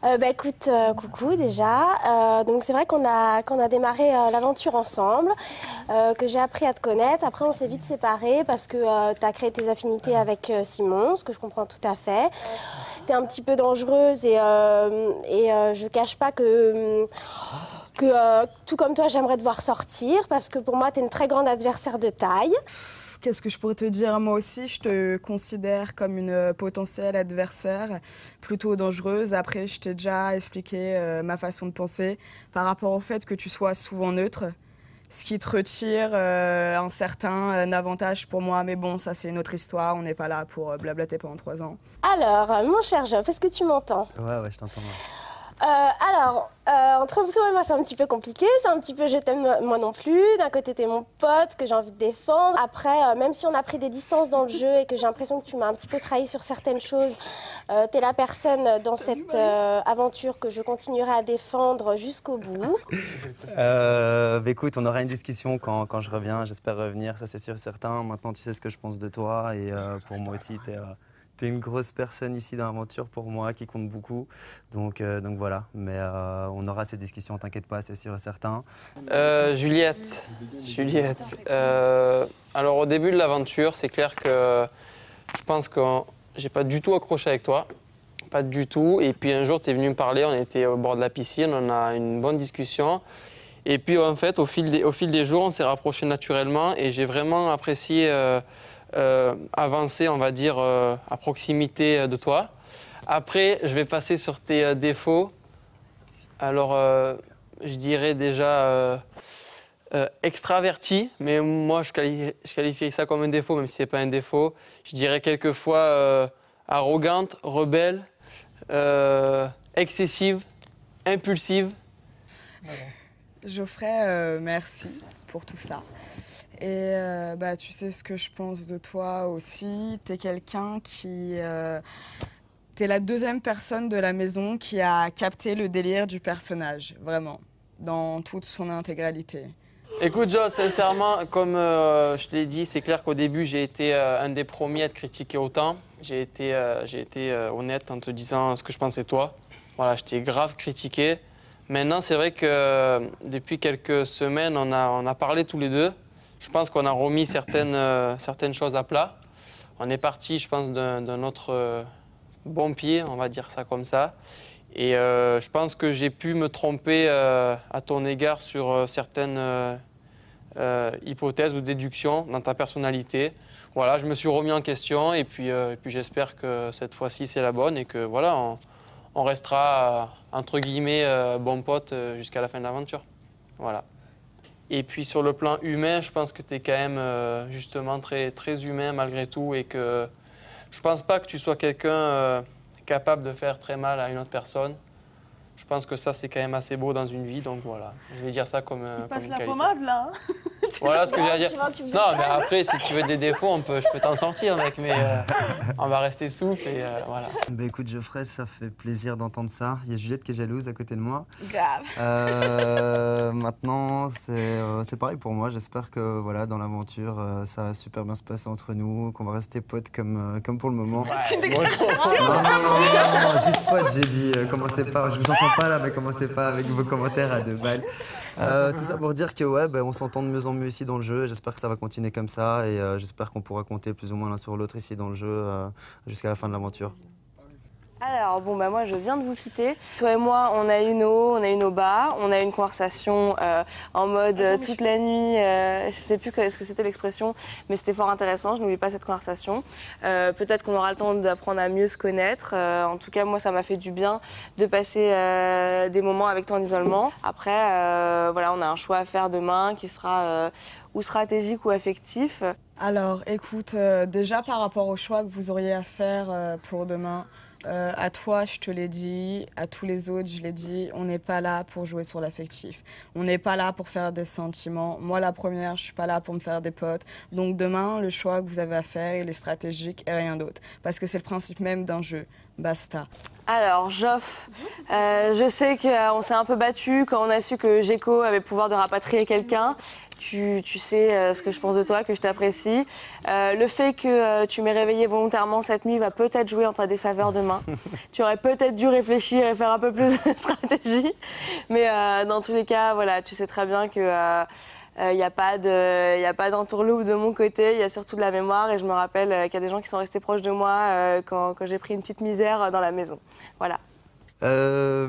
Écoute, coucou déjà. Donc c'est vrai qu'on a démarré l'aventure ensemble, que j'ai appris à te connaître. Après on s'est vite séparés parce que tu as créé tes affinités avec Simon, ce que je comprends tout à fait. Tu es un petit peu dangereuse et je cache pas que tout comme toi j'aimerais te voir sortir parce que pour moi tu es une très grande adversaire de taille. Qu'est-ce que je pourrais te dire? Moi aussi, je te considère comme une potentielle adversaire, plutôt dangereuse. Après, je t'ai déjà expliqué ma façon de penser par rapport au fait que tu sois souvent neutre, ce qui te retire un certain avantage pour moi. Mais bon, ça, c'est une autre histoire. On n'est pas là pour blablater pendant 3 ans. Alors, mon cher Job, est-ce que tu m'entends? Ouais, je t'entends. Entre toi et moi, c'est un petit peu compliqué. C'est un petit peu je t'aime moi non plus. D'un côté, t'es mon pote que j'ai envie de défendre. Après, même si on a pris des distances dans le jeu et que j'ai l'impression que tu m'as un petit peu trahi sur certaines choses, t'es la personne dans cette aventure que je continuerai à défendre jusqu'au bout. Écoute, on aura une discussion quand je reviens. J'espère revenir, ça c'est sûr et certain. Maintenant, tu sais ce que je pense de toi. Et pour moi aussi, t'es une grosse personne ici dans l'aventure pour moi qui compte beaucoup. Donc voilà. Mais on aura ces discussions, t'inquiète pas, c'est sûr et certain. Juliette. Alors au début de l'aventure, c'est clair que je pense que j'ai pas du tout accroché avec toi. Pas du tout. Et puis un jour, tu es venu me parler, on était au bord de la piscine, on a eu une bonne discussion. Et puis en fait, au fil des jours, on s'est rapprochés naturellement et j'ai vraiment apprécié avancer, on va dire, à proximité de toi. Après, je vais passer sur tes défauts. Alors, je dirais déjà extraverti, mais moi, je qualifie ça comme un défaut, même si ce n'est pas un défaut. Je dirais quelquefois arrogante, rebelle, excessive, impulsive. Geoffrey, merci pour tout ça. Et tu sais ce que je pense de toi aussi. T'es quelqu'un qui... t'es la deuxième personne de la maison qui a capté le délire du personnage, vraiment, dans toute son intégralité. Écoute, Joe, sincèrement, comme je te l'ai dit, c'est clair qu'au début, j'ai été un des premiers à te critiquer autant. J'ai été honnête en te disant ce que je pensais de toi. Voilà, je t'ai grave critiqué. Maintenant, c'est vrai que depuis quelques semaines, on a parlé tous les deux. Je pense qu'on a remis certaines choses à plat. On est parti, je pense, d'un autre bon pied, on va dire ça comme ça. Et je pense que j'ai pu me tromper à ton égard sur certaines hypothèses ou déductions dans ta personnalité. Voilà, je me suis remis en question et puis j'espère que cette fois-ci c'est la bonne et que voilà, on restera entre guillemets bons potes jusqu'à la fin de l'aventure. Voilà. Et puis sur le plan humain, je pense que tu es quand même justement très, très humain malgré tout et que je pense pas que tu sois quelqu'un capable de faire très mal à une autre personne. Je pense que ça, c'est quand même assez beau dans une vie, donc voilà. Je vais dire ça comme une Passe la qualité. pommade, là. Voilà ce que j'ai à dire. Tu me Non, mais après, si tu veux des défauts, je peux t'en sortir, mec, mais on va rester souple et voilà. Écoute, Geoffrey, ça fait plaisir d'entendre ça. Il y a Juliette qui est jalouse à côté de moi. Grave. Maintenant, c'est pareil pour moi. J'espère que voilà, dans l'aventure, ça va super bien se passer entre nous, qu'on va rester potes comme pour le moment. Non, juste potes, j'ai dit. Commencez pas, je vous entends pas là, mais commencez pas avec vos commentaires à 2 balles. Tout ça pour dire que ouais, on s'entend de mieux en mieux ici dans le jeu. J'espère que ça va continuer comme ça et j'espère qu'on pourra compter plus ou moins l'un sur l'autre ici dans le jeu jusqu'à la fin de l'aventure. Alors, moi, je viens de vous quitter. Toi et moi, on a eu nos bas, on a eu une conversation en mode toute la nuit. Je sais plus ce que c'était l'expression, mais c'était fort intéressant. Je n'oublie pas cette conversation. Peut-être qu'on aura le temps d'apprendre à mieux se connaître. En tout cas, moi, ça m'a fait du bien de passer des moments avec toi en isolement. Après, voilà, on a un choix à faire demain qui sera ou stratégique ou affectif. Alors, écoute, déjà par rapport au choix que vous auriez à faire pour demain, à toi, je te l'ai dit, à tous les autres, je l'ai dit, on n'est pas là pour jouer sur l'affectif. On n'est pas là pour faire des sentiments. Moi, la première, je suis pas là pour me faire des potes. Donc demain, le choix que vous avez à faire, il est stratégique et rien d'autre. Parce que c'est le principe même d'un jeu. Basta. Alors, Joff, je sais qu'on s'est un peu battu quand on a su que Géco avait le pouvoir de rapatrier quelqu'un. Tu sais ce que je pense de toi, que je t'apprécie. Le fait que tu m'aies réveillée volontairement cette nuit va peut-être jouer en ta défaveur demain. Tu aurais peut-être dû réfléchir et faire un peu plus de stratégie. Mais dans tous les cas, voilà, tu sais très bien que il n'y a pas d'entourloupe de mon côté, il y a surtout de la mémoire. Et je me rappelle qu'il y a des gens qui sont restés proches de moi quand j'ai pris une petite misère dans la maison. Voilà.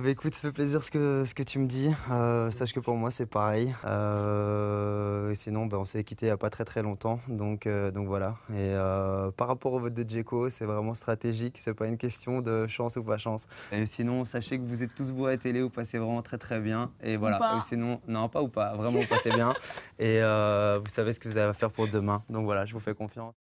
Écoute, ça fait plaisir ce que tu me dis. Sache que pour moi, c'est pareil. Et sinon, on s'est quitté il n'y a pas très longtemps. Donc voilà. Et par rapport au vote de Djeko, c'est vraiment stratégique. C'est pas une question de chance ou pas chance. Et sinon, sachez que vous êtes tous beaux à la télé, vous passez vraiment très bien. Et voilà. Ou pas. Sinon, non, pas ou pas. Vraiment, vous passez bien. Et vous savez ce que vous avez à faire pour demain. Donc voilà, je vous fais confiance.